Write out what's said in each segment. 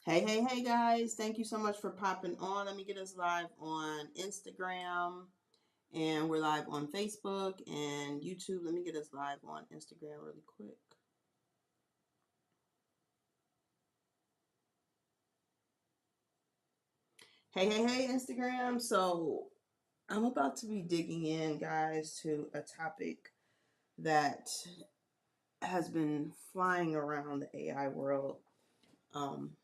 Hey guys, thank you so much for popping on. Let me get us live on Instagram and we're live on Facebook and YouTube. Let me get us live on Instagram really quick. Hey Instagram. So I'm about to be digging in, guys, to a topic that has been flying around the AI world. Um,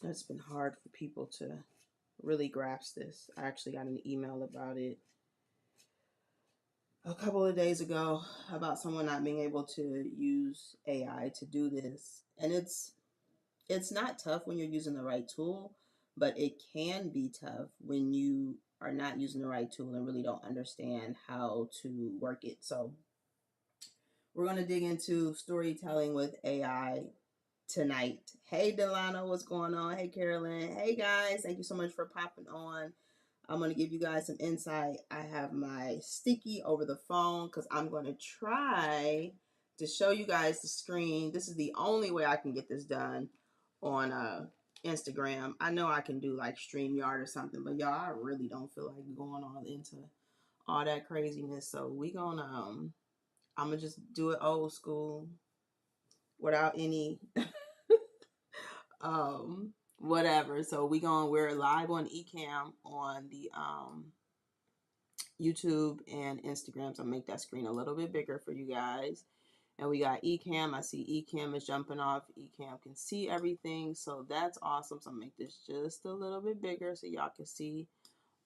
it's been hard for people to really grasp this. I actually got an email about it a couple of days ago about someone not being able to use AI to do this. And it's not tough when you're using the right tool, but it can be tough when you are not using the right tool and really don't understand how to work it. So we're going to dig into storytelling with AI tonight. Hey Delano, what's going on? Hey Carolyn. Hey guys, thank you so much for popping on. I'm going to give you guys some insight. I have my sticky over the phone because I'm going to try to show you guys the screen. This is the only way I can get this done on Instagram. I know I can do like StreamYard or something, but y'all, I really don't feel like going on into all that craziness. So I'm gonna just do it old school without any whatever. So we're live on Ecamm on the YouTube and Instagram. So I'll make that screen a little bit bigger for you guys. And we got Ecamm. I see Ecamm is jumping off. Ecamm can see everything. So that's awesome. So I'll make this just a little bit bigger so y'all can see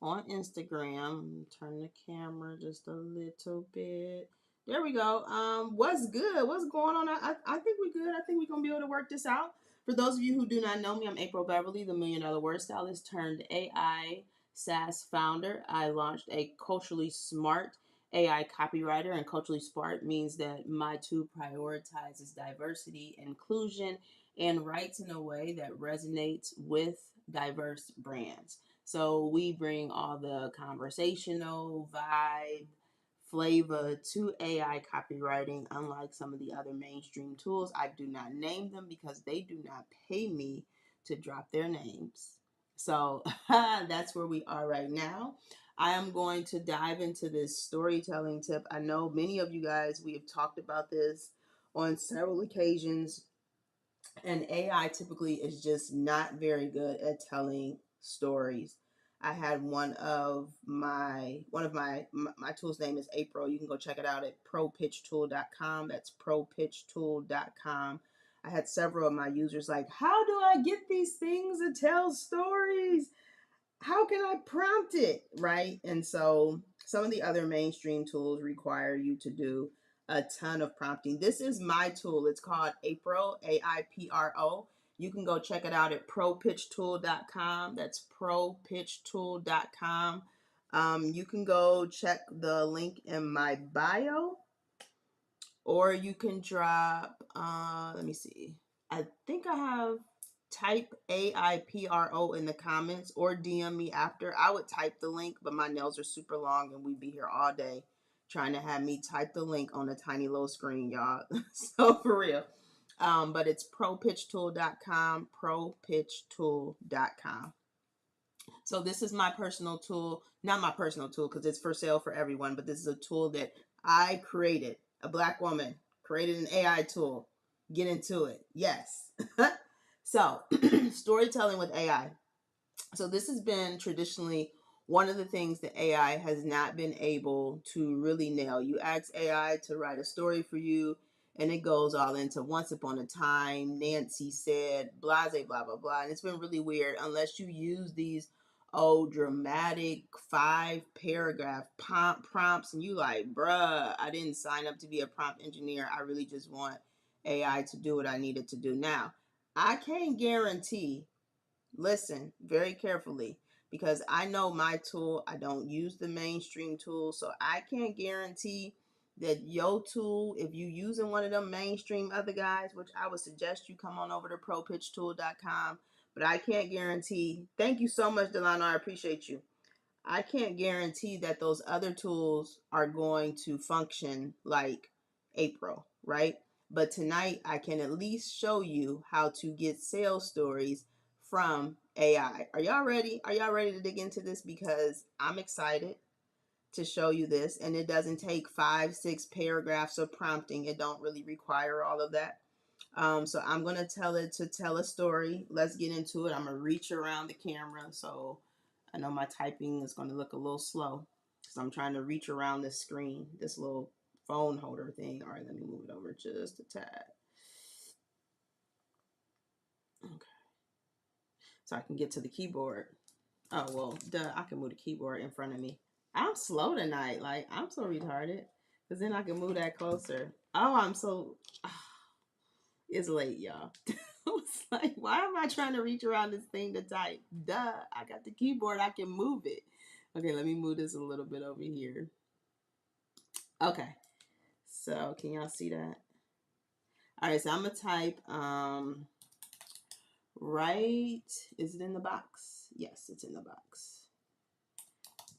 on Instagram. Turn the camera just a little bit. There we go. What's good? What's going on? I think we're good. I think we're gonna be able to work this out. For those of you who do not know me, I'm April Beverly, the Million Dollar Word Stylist turned AI SaaS founder. I launched a culturally smart AI copywriter, and culturally smart means that my tool prioritizes diversity, inclusion, and writes in a way that resonates with diverse brands. So we bring all the conversational vibe, flavor to AI copywriting, unlike some of the other mainstream tools. I do not name them because they do not pay me to drop their names. So that's where we are right now. I am going to dive into this storytelling tip. I know many of you guys, we have talked about this on several occasions, and AI typically is just not very good at telling stories. I had one of my tool's name is April. You can go check it out at propitchtool.com. That's propitchtool.com. I had several of my users like, how do I get these things to tell stories? How can I prompt it? Right. And so some of the other mainstream tools require you to do a ton of prompting. This is my tool. It's called April, AIPRO. You can go check it out at propitchtool.com. That's propitchtool.com. You can go check the link in my bio, or you can drop, let me see. I think I have type AIPRO in the comments or DM me after. I would type the link, but my nails are super long and we'd be here all day trying to have me type the link on a tiny little screen, y'all. So for real. But it's propitchtool.com, propitchtool.com. So this is my personal tool, not my personal tool because it's for sale for everyone, but this is a tool that I created. A black woman created an AI tool. Get into it. Yes. So, storytelling with AI. So this has been traditionally one of the things that AI has not been able to really nail. You ask AI to write a story for you, and it goes all into once upon a time, Nancy said, blase, blah, blah, blah. And it's been really weird unless you use these dramatic 5 paragraph prompts, and you like, bruh, I didn't sign up to be a prompt engineer. I really just want AI to do what I needed to do. Now, I can't guarantee. Listen very carefully, because I know my tool, I don't use the mainstream tool, so I can't guarantee that your tool, if you using one of them mainstream other guys, which I would suggest you come on over to propitchtool.com, but I can't guarantee. Thank you so much, Delano. I appreciate you. I can't guarantee that those other tools are going to function like April, right? But tonight I can at least show you how to get sales stories from AI. Are y'all ready? Are y'all ready to dig into this? Because I'm excited to show you this, and it doesn't take 5-6 paragraphs of prompting. It don't really require all of that. So I'm going to tell it to tell a story. Let's get into it. I'm going to reach around the camera. So I know my typing is going to look a little slow because I'm trying to reach around this screen, this little phone holder thing. All right, let me move it over just a tad. Okay. So I can get to the keyboard. Oh, well, duh, I can move the keyboard in front of me. I'm slow tonight. Like, I'm so retarded. Because then I can move that closer. Oh, I'm so... It's late, y'all. I was like, why am I trying to reach around this thing to type? Duh, I got the keyboard. I can move it. Okay, let me move this a little bit over here. Okay. So, can y'all see that? All right, so I'm going to type... Right, is it in the box? Yes, it's in the box.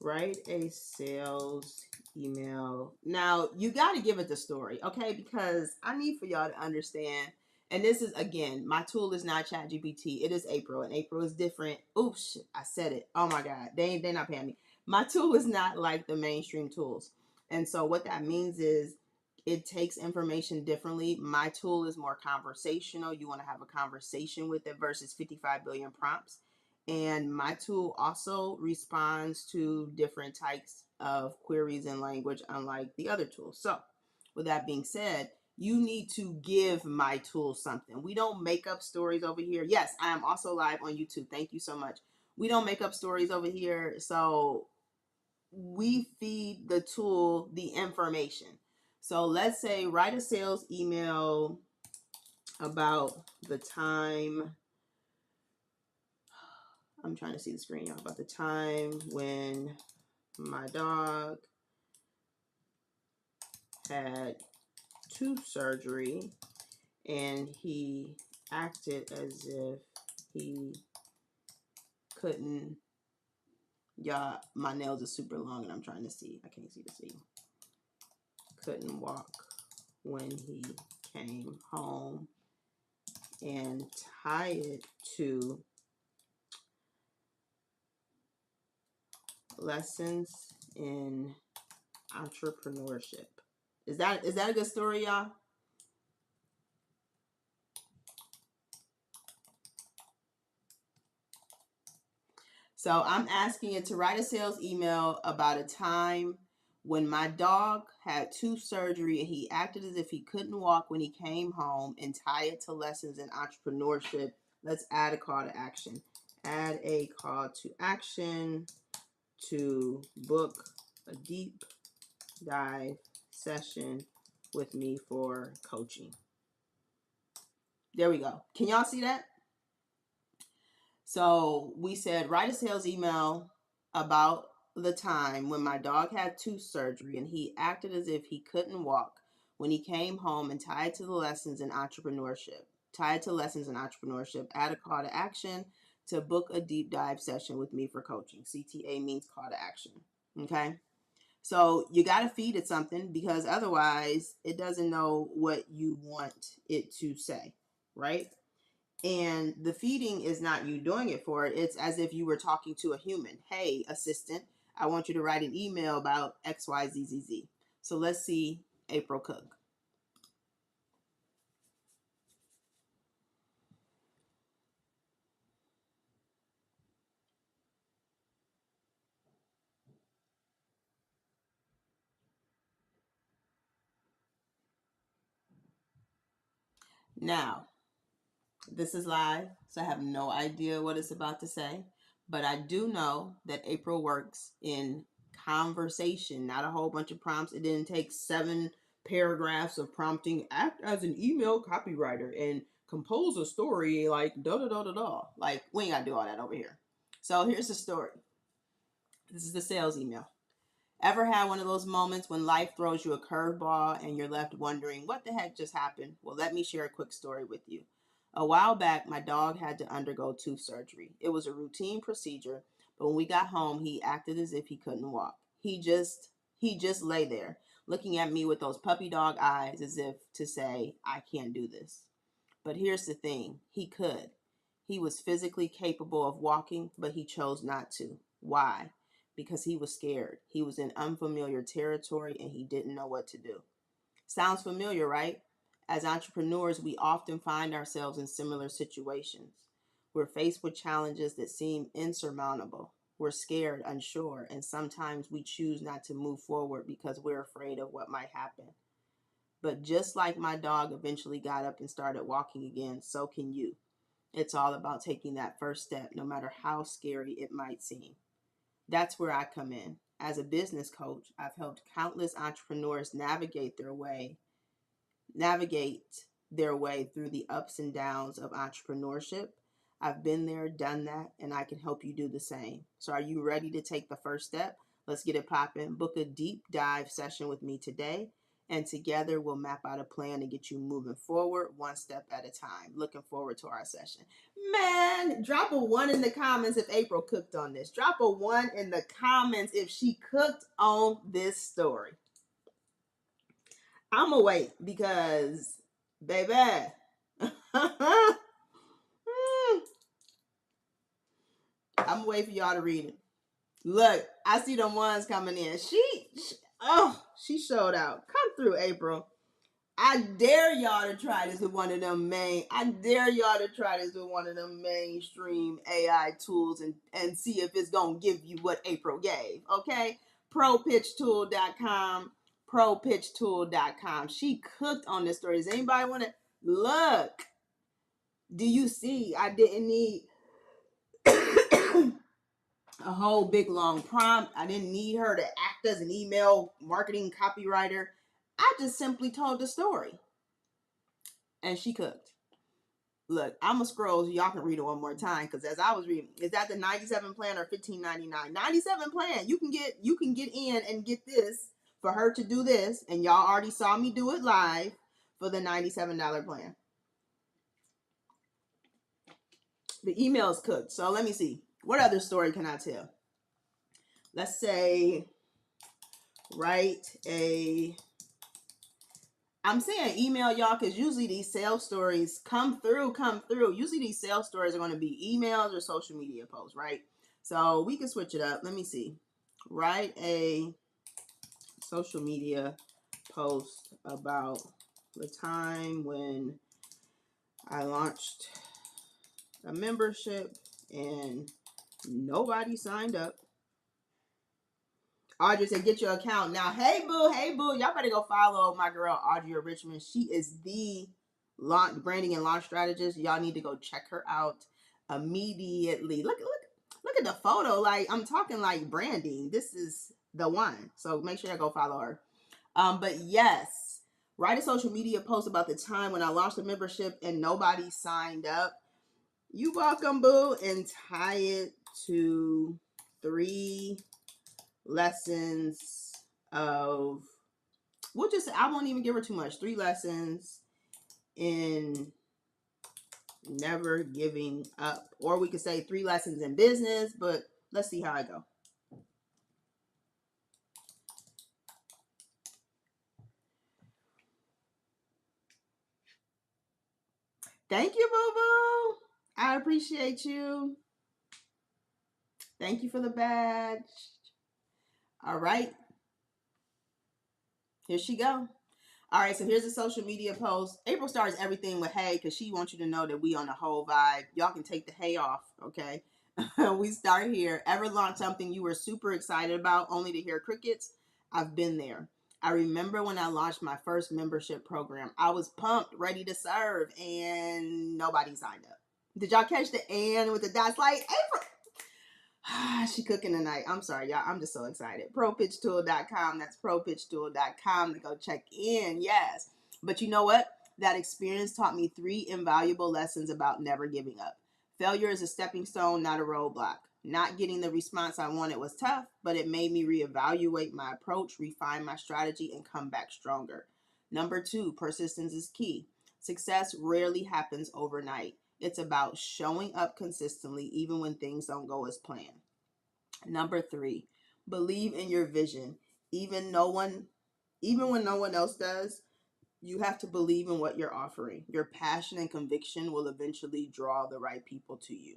Write a sales email. Now, you got to give it the story, okay? Because I need for y'all to understand. And this is, again, my tool is not ChatGPT. It is April, and April is different. Oops, I said it. Oh my God, they're not paying me. My tool is not like the mainstream tools. And so what that means is it takes information differently. My tool is more conversational. You want to have a conversation with it versus 55 billion prompts. And my tool also responds to different types of queries in language, unlike the other tools. So, with that being said, you need to give my tool something. We don't make up stories over here. Yes, I am also live on YouTube. Thank you so much. We don't make up stories over here. So, we feed the tool the information. So, let's say write a sales email about the time. I'm trying to see the screen, y'all. About the time when my dog had tooth surgery and he acted as if he couldn't. Y'all, my nails are super long and I'm trying to see. I can't see the C. Couldn't walk when he came home, and tie it to lessons in entrepreneurship. Is that a good story, y'all? So I'm asking it to write a sales email about a time when my dog had tooth surgery and he acted as if he couldn't walk when he came home, and tie it to lessons in entrepreneurship. Let's add a call to action. Add a call to action to book a deep dive session with me for coaching. There we go. Can y'all see that? So we said, write a sales email about the time when my dog had tooth surgery and he acted as if he couldn't walk when he came home, and tied to the lessons in entrepreneurship. Tied to lessons in entrepreneurship. Add a call to action to book a deep dive session with me for coaching. CTA means call to action. Okay. So you got to feed it something, because otherwise it doesn't know what you want it to say, right? And the feeding is not you doing it for it. It's as if you were talking to a human. Hey, assistant, I want you to write an email about XYZZZ. So let's see April cook. Now, this is live, so I have no idea what it's about to say. But I do know that April works in conversation, not a whole bunch of prompts. It didn't take 7 paragraphs of prompting. Act as an email copywriter and compose a story like da da da da da. Like, we ain't got to do all that over here. So here's the story. This is the sales email. Ever had one of those moments when life throws you a curveball and you're left wondering what the heck just happened? Well, let me share a quick story with you. A while back, my dog had to undergo tooth surgery. It was a routine procedure, but when we got home, he acted as if he couldn't walk. He just lay there, looking at me with those puppy dog eyes as if to say, I can't do this. But here's the thing, he could. He was physically capable of walking, but he chose not to. Why? Because he was scared. He was in unfamiliar territory and he didn't know what to do. Sounds familiar, right? As entrepreneurs, we often find ourselves in similar situations. We're faced with challenges that seem insurmountable. We're scared, unsure, and sometimes we choose not to move forward because we're afraid of what might happen. But just like my dog eventually got up and started walking again, so can you. It's all about taking that first step, no matter how scary it might seem. That's where I come in. As a business coach, I've helped countless entrepreneurs navigate their way through the ups and downs of entrepreneurship. I've been there, done that, and I can help you do the same. So are you ready to take the first step? Let's get it popping. Book a deep dive session with me today, and together we'll map out a plan to get you moving forward one step at a time. Looking forward to our session. Man, drop a 1 in the comments if April cooked on this. Drop a 1 in the comments if she cooked on this story. I'm gonna wait because, baby, I'm gonna wait for y'all to read it. Look, I see them ones coming in. She showed out. Come through, April. I dare y'all to try this with one of them mainstream AI tools and see if it's gonna give you what April gave. Okay, propitchtool.com. propitchtool.com. She cooked on this story. Does anybody want to look? Do you see? I didn't need a whole big long prompt. I didn't need her to act as an email marketing copywriter. I just simply told the story. And she cooked. Look, I'm gonna scroll so y'all can read it one more time, because as I was reading, is that the 97 plan or $15.99? 97 plan. You can get in and get this for her to do this, and y'all already saw me do it live for the $97 plan. The email is cooked. So let me see. What other story can I tell? Let's say I'm saying email y'all because usually these sales stories come through. Usually these sales stories are going to be emails or social media posts, right? So we can switch it up. Let me see. Write a social media post about the time when I launched a membership and nobody signed up. Audrey said, get your account now. Hey boo. Y'all better go follow my girl, Audrey Richmond. She is the branding and launch strategist. Y'all need to go check her out immediately. Look at the photo. Like, I'm talking like branding. This is the one. So make sure you go follow her. But yes, write a social media post about the time when I launched a membership and nobody signed up. You welcome, boo. And tie it to 3 lessons of, I won't even give her too much. 3 lessons in never giving up. Or we could say 3 lessons in business, but let's see how I go. Thank you, boo-boo. I appreciate you. Thank you for the badge. All right. Here she go. All right, so here's a social media post. April starts everything with hey, because she wants you to know that we on the whole vibe. Y'all can take the hey off, okay? We start here. Ever launch something you were super excited about only to hear crickets? I've been there. I remember when I launched my first membership program. I was pumped, ready to serve, and nobody signed up. Did y'all catch the and with the dots? Like, April, she cooking tonight. I'm sorry, y'all. I'm just so excited. ProPitchTool.com. That's ProPitchTool.com to go check in. Yes. But you know what? That experience taught me 3 invaluable lessons about never giving up. Failure is a stepping stone, not a roadblock. Not getting the response I wanted was tough, but it made me reevaluate my approach, refine my strategy, and come back stronger. Number 2, persistence is key. Success rarely happens overnight. It's about showing up consistently even when things don't go as planned. Number 3, believe in your vision. Even no one Even when no one else does, you have to believe in what you're offering. Your passion and conviction will eventually draw the right people to you.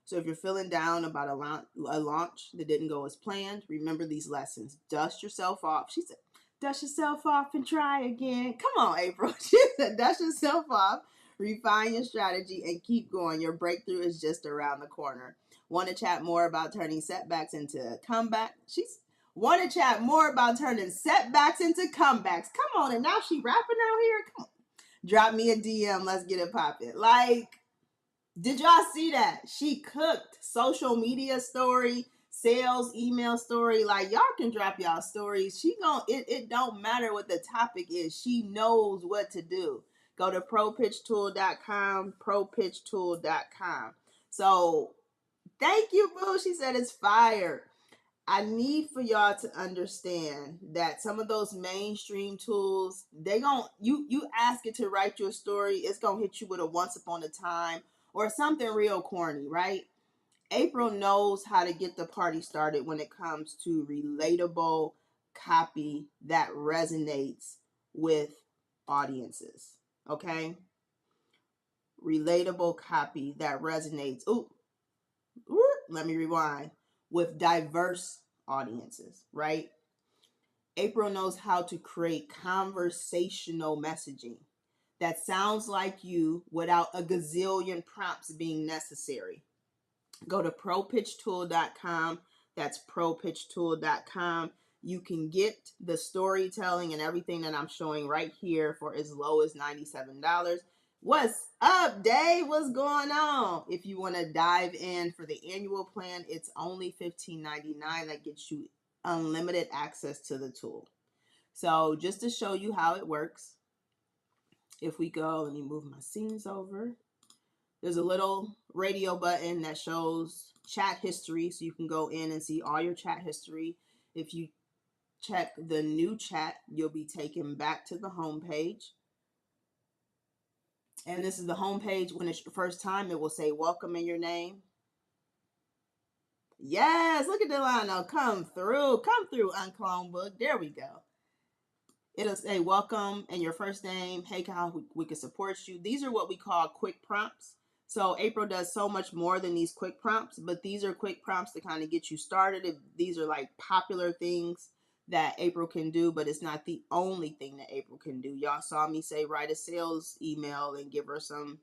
So if you're feeling down about a launch that didn't go as planned, remember these lessons. Dust yourself off. She said, dust yourself off and try again. Come on, April. She said, dust yourself off, refine your strategy, and keep going. Your breakthrough is just around the corner. Want to chat more about turning setbacks into comeback? She's Want to chat more about turning setbacks into comebacks? Come on, and now she rapping out here. Come on, drop me a DM. Let's get it popping. Like, did y'all see that? She cooked social media story, sales email story. Like, y'all can drop y'all stories. She gon' it don't matter what the topic is. She knows what to do. Go to propitchtool.com, propitchtool.com. So thank you, boo. She said it's fire. I need for y'all to understand that some of those mainstream tools, they gon' you ask it to write your story, it's gonna hit you with a once upon a time or something real corny, right? April knows how to get the party started when it comes to relatable copy that resonates with audiences. Okay? Relatable copy that resonates. Ooh, let me rewind. With diverse audiences, right? April knows how to create conversational messaging that sounds like you without a gazillion prompts being necessary. Go to propitchtool.com. That's propitchtool.com. You can get the storytelling and everything that I'm showing right here for as low as $97. What's up, Dave? What's going on? If you want to dive in for the annual plan, it's only $15.99. That gets you unlimited access to the tool. So just to show you how it works, if we go, let me move my scenes over. There's a little radio button that shows chat history, so you can go in and see all your chat history. If you check the new chat, you'll be taken back to the home page. And this is the home page. When it's your first time, it will say welcome in your name. Yes, look at Delano. Come through, Unclone Book. There we go. It'll say welcome and your first name. Hey, how we can support you. These are what we call quick prompts. So April does so much more than these quick prompts, but these are quick prompts to kind of get you started. These are like popular things that April can do, but it's not the only thing that April can do. Y'all saw me say write a sales email and give her some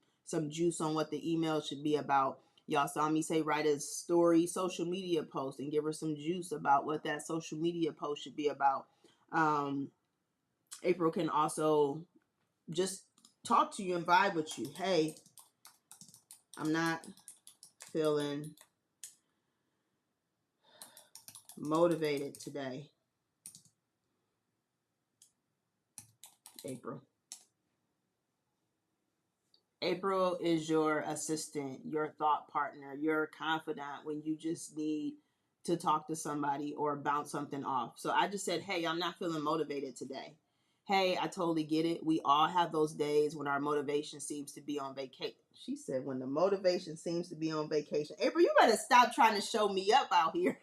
juice on what the email should be about. Y'all saw me say write a story social media post and give her some juice about what that social media post should be about. April can also just talk to you and vibe with you. Hey, I'm not feeling motivated today. April. April is your assistant, your thought partner, your confidant when you just need to talk to somebody or bounce something off. So I just said, hey, I'm not feeling motivated today. Hey, I totally get it. We all have those days when our motivation seems to be on vacation. She said, when the motivation seems to be on vacation. April, you better stop trying to show me up out here.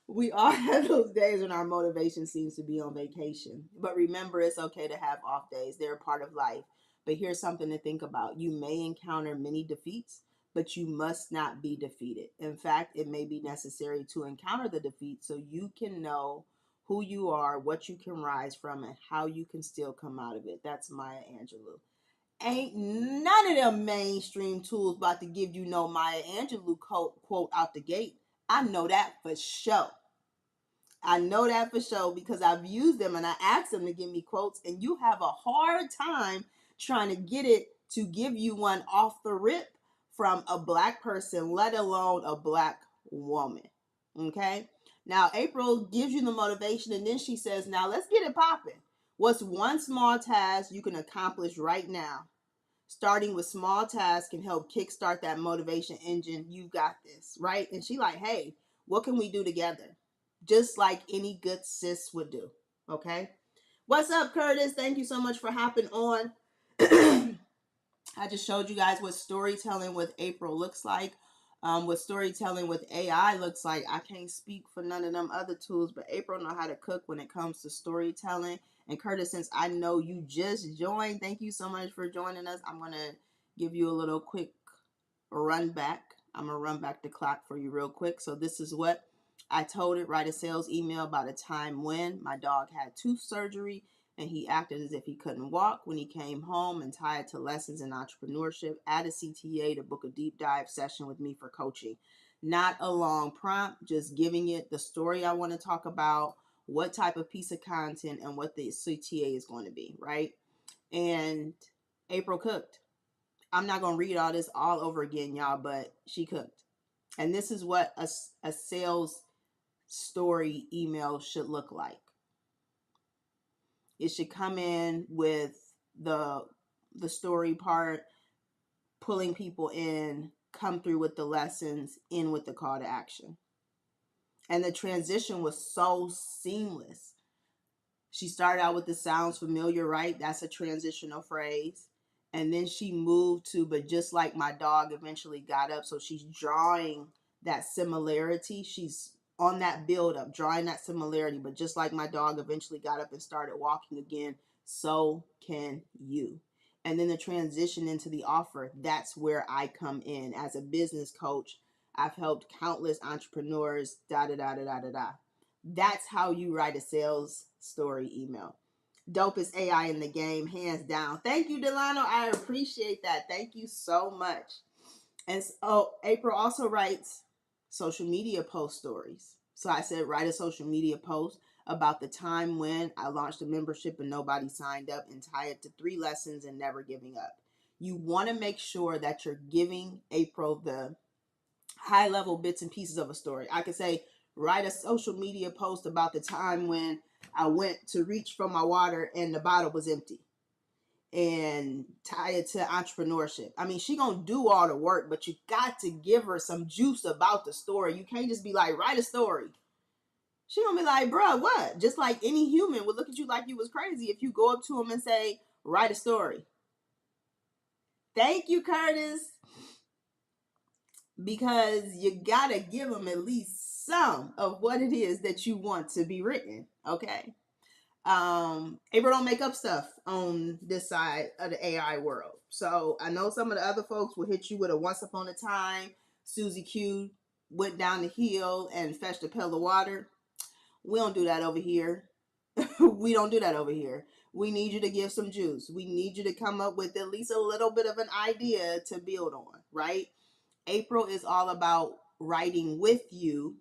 We all have those days when our motivation seems to be on vacation. But remember, it's okay to have off days. They're a part of life. But here's something to think about. You may encounter many defeats, but you must not be defeated. In fact, it may be necessary to encounter the defeat so you can know who you are, what you can rise from, and how you can still come out of it. That's Maya Angelou. Ain't none of them mainstream tools about to give you no Maya Angelou quote out the gate. I know that for sure. I know that for sure because I've used them and I asked them to give me quotes, and you have a hard time trying to get it to give you one off the rip from a Black person, let alone a Black woman. Okay? Now, April gives you the motivation, and then she says, now let's get it popping. What's one small task you can accomplish right now? Starting with small tasks can help kickstart that motivation engine. You got this, right? And she like, hey, what can we do together? Just like any good sis would do. Okay. What's up, Curtis? Thank you so much for hopping on. I just showed you guys what storytelling with April looks like. What storytelling with AI looks like, I can't speak for none of them other tools, but April know how to cook when it comes to storytelling. And Curtis, since I know you just joined, thank you so much for joining us. I'm gonna give you a little quick run back. I'm gonna run back the clock for you real quick. So this is what I told it. Write a sales email about a time when my dog had tooth surgery and he acted as if he couldn't walk when he came home, and tie it to lessons in entrepreneurship. Add a CTA to book a deep dive session with me for coaching. Not a long prompt, just giving it the story I want to talk about, what type of piece of content, and what the CTA is going to be, right? And April cooked. I'm not going to read all this all over again, y'all, but she cooked. And this is what a sales story email should look like. It should come in with the story part, pulling people in, come through with the lessons, in with the call to action. And the transition was so seamless. She started out with the sounds familiar, right? That's a transitional phrase. And then she moved to, but just like my dog eventually got up. So she's drawing that similarity. She's on that build up, drawing that similarity. But just like my dog eventually got up and started walking again, so can you. And then the transition into the offer, that's where I come in. As a business coach, I've helped countless entrepreneurs, da da da da da da da. That's how you write a sales story email. Dopest AI in the game, hands down. Thank you, Delano. I appreciate that. Thank you so much. And so April also writes social media post stories. So I said, write a social media post about the time when I launched a membership and nobody signed up, and tie it to 3 lessons and never giving up. You want to make sure that you're giving April the high level bits and pieces of a story. I could say, write a social media post about the time when I went to reach for my water and the bottle was empty, and tie it to entrepreneurship. I mean, she gonna do all the work, but you got to give her some juice about the story. You can't just be like, write a story. She gonna be like, bruh, what? Just like any human would look at you like you was crazy if you go up to him and say, write a story. Thank you, Curtis. Because you gotta give them at least some of what it is that you want to be written, okay? April don't make up stuff on this side of the AI world. So I know some of the other folks will hit you with a once upon a time, Susie Q went down the hill and fetched a pail of water. We don't do that over here. We don't do that over here. We need you to give some juice. We need you to come up with at least a little bit of an idea to build on, right? April is all about writing with you,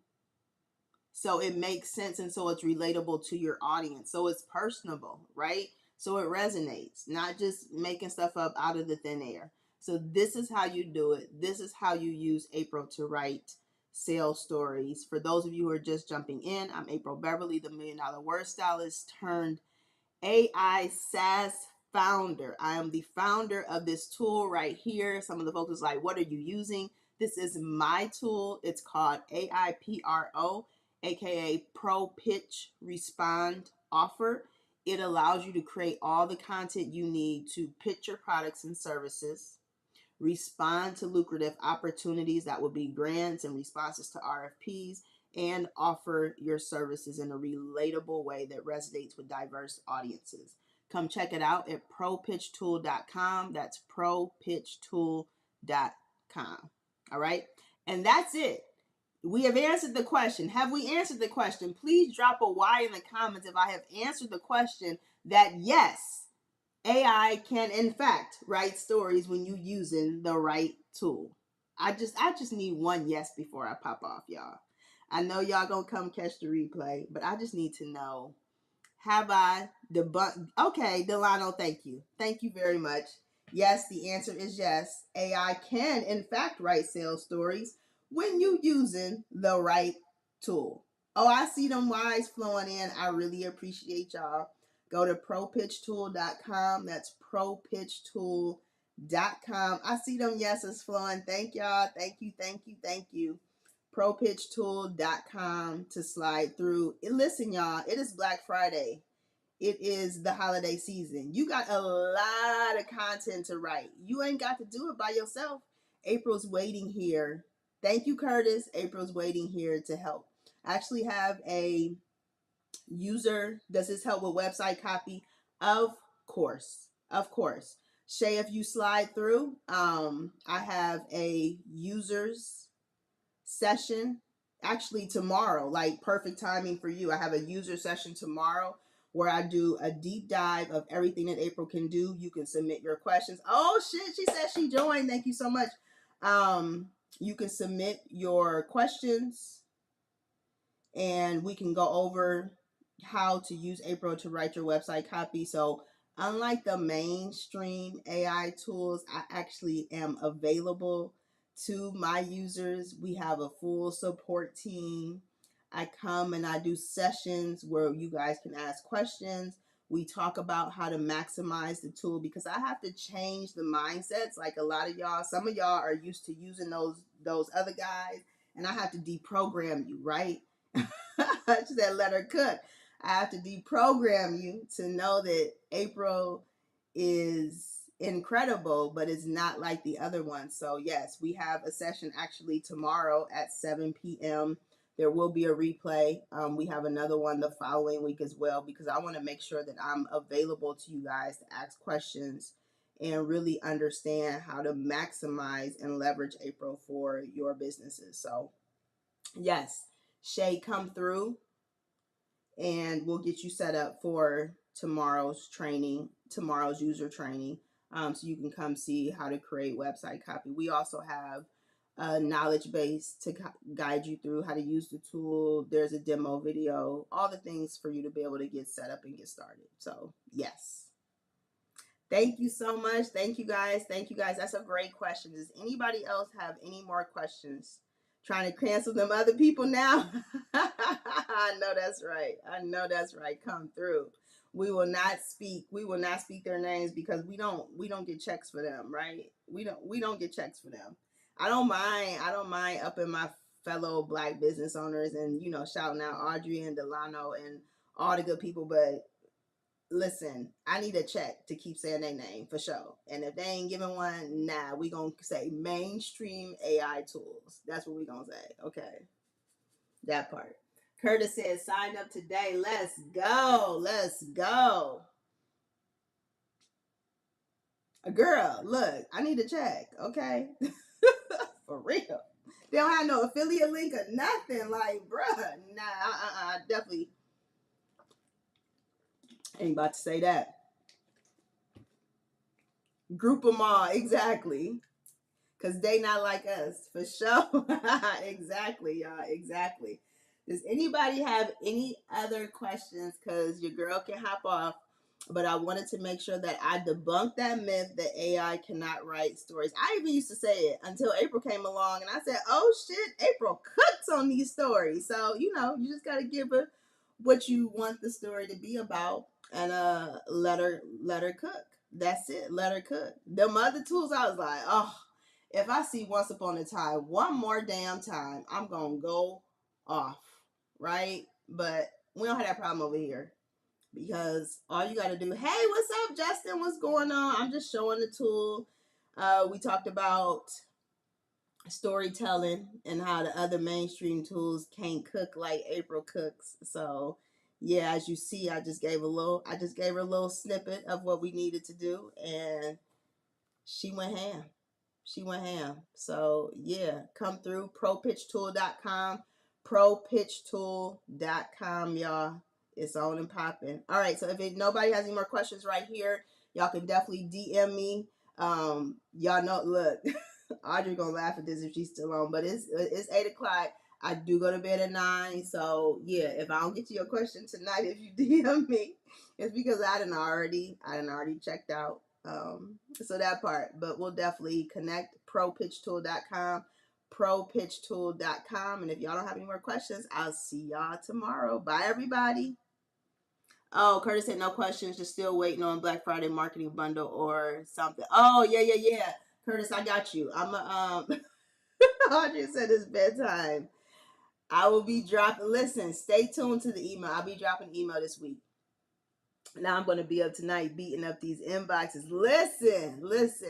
so it makes sense, and so it's relatable to your audience. So it's personable, right? So it resonates, not just making stuff up out of the thin air. So this is how you do it. This is how you use April to write sales stories. For those of you who are just jumping in, I'm April Beverly, the $1 Million Word Stylist turned AI SaaS founder. I am the founder of this tool right here. Some of the folks is like, what are you using? This is my tool. It's called AIPRO, aka Pro Pitch Respond Offer. It allows you to create all the content you need to pitch your products and services, respond to lucrative opportunities, that would be grants and responses to RFPs, and offer your services in a relatable way that resonates with diverse audiences. Come check it out at propitchtool.com. That's propitchtool.com. All right. And that's it. We have answered the question. Have we answered the question? Please drop a Y in the comments if I have answered the question that yes, AI can in fact write stories when you using the right tool. I just need one yes before I pop off, y'all. I know y'all gonna come catch the replay, but I just need to know, have I debunked? Okay, Delano, thank you. Thank you very much. Yes, the answer is yes. AI can in fact write sales stories when you using the right tool. Oh, I see them Y's flowing in. I really appreciate y'all. Go to propitchtool.com. That's propitchtool.com. I see them yeses flowing. Thank y'all. Thank you, thank you, thank you. propitchtool.com to slide through. Listen, y'all, it is Black Friday. It is the holiday season. You got a lot of content to write. You ain't got to do it by yourself. April's waiting here. Thank you, Curtis. April's waiting here to help. I actually have a user. Does this help with website copy? Of course. Of course. Shay, if you slide through, I have a users session actually tomorrow, like perfect timing for you. I have a user session tomorrow where I do a deep dive of everything that April can do. You can submit your questions. Oh shit, she said she joined. Thank you so much. You can submit your questions and we can go over how to use April to write your website copy. So unlike the mainstream AI tools, I actually am available to my users. We have a full support team. I come and I do sessions where you guys can ask questions. We talk about how to maximize the tool because I have to change the mindsets. Like a lot of y'all, some of y'all are used to using those other guys, and I have to deprogram you, right? She said, let her cook. I have to deprogram you to know that April is incredible, but it's not like the other ones. So, yes, we have a session actually tomorrow at 7 p.m. There will be a replay. We have another one the following week as well because I want to make sure that I'm available to you guys to ask questions and really understand how to maximize and leverage April for your businesses. So, yes, Shay, come through and we'll get you set up for tomorrow's training, tomorrow's user training, so you can come see how to create website copy. We also have a knowledge base to guide you through how to use the tool. There's a demo video, all the things for you to be able to get set up and get started. So yes. Thank you so much. Thank you guys. Thank you guys. That's a great question. Does anybody else have any more questions? Trying to cancel them other people now? I know that's right. I know that's right. Come through. We will not speak. We will not speak their names because we don't get checks for them, right? We don't get checks for them. I don't mind upping my fellow Black business owners and shouting out Audrey and Delano and all the good people, but listen, I need a check to keep saying their name for sure. And if they ain't giving one, nah, we gonna say mainstream AI tools. That's what we gonna say. Okay. That part. Curtis says, sign up today. Let's go. Let's go. Girl, look, I need a check. Okay. For real. They don't have no affiliate link or nothing. Like, bruh, nah, definitely ain't about to say that. Group them all, exactly. Because they not like us, for sure. Exactly, y'all, exactly. Does anybody have any other questions? Because your girl can hop off. But I wanted to make sure that I debunked that myth that AI cannot write stories. I even used to say it until April came along. And I said, oh, shit, April cooks on these stories. So, you just got to give her what you want the story to be about and let her cook. That's it. Let her cook. Them other tools, I was like, oh, if I see Once Upon a Time one more damn time, I'm going to go off, right? But we don't have that problem over here because all you got to do, hey, what's up, Justin? What's going on? I'm just showing the tool. We talked about storytelling and how the other mainstream tools can't cook like April cooks. So yeah, as you see, I just gave her a little snippet of what we needed to do, and she went ham. She went ham. So yeah, come through propitchtool.com, propitchtool.com, y'all. It's on and popping. All right, so if nobody has any more questions right here, y'all can definitely DM me. Y'all know, look, Audrey gonna laugh at this if she's still on, but it's 8 o'clock. I do go to bed at 9, so yeah, if I don't get to your question tonight, if you DM me, it's because I done already checked out. So that part, but we'll definitely connect. propitchtool.com, propitchtool.com. And if y'all don't have any more questions, I'll see y'all tomorrow. Bye, everybody. Oh, Curtis said no questions, just still waiting on Black Friday marketing bundle or something. Oh, yeah. Curtis, I got you. Audrey said it's bedtime. I will be dropping, listen, stay tuned to the email. I'll be dropping email this week. Now I'm going to be up tonight beating up these inboxes. Listen,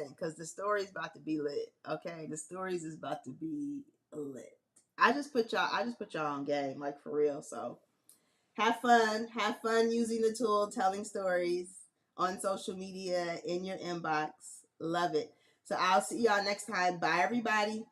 because the story's about to be lit. Okay, the stories is about to be lit. I just put y'all on game, like for real. So have fun using the tool, telling stories on social media, in your inbox. Love it. So I'll see y'all next time. Bye, everybody.